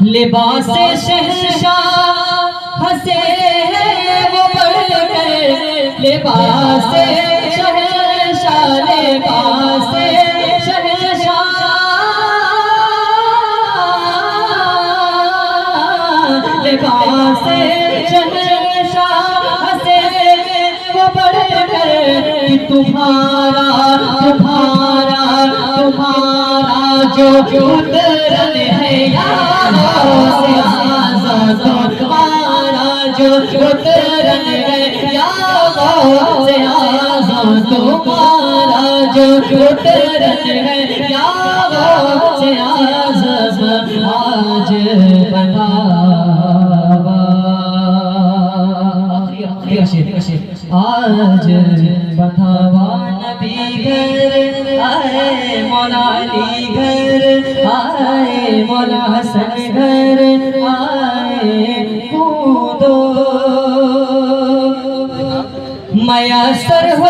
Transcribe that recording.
लिबास शहंशाह हंसे वो बढ़कर, लिबास शहंशाह, लिबास शहंशाह, लिबास शहंशाह हंसे वो बढ़कर कि तुम्हारा तुम्हारा तुम्हारा जो उतरन है यारों से आज़ाद, तुम्हारा जो उतरन है यारों से आज़ाद, तुम्हारा जो उतरन है यारों से आज़ाद, आज बनावा आज बंधावा नबी घर, आए मौला अली घर, आए मौला हसन घर, आए कूदो मयसर हो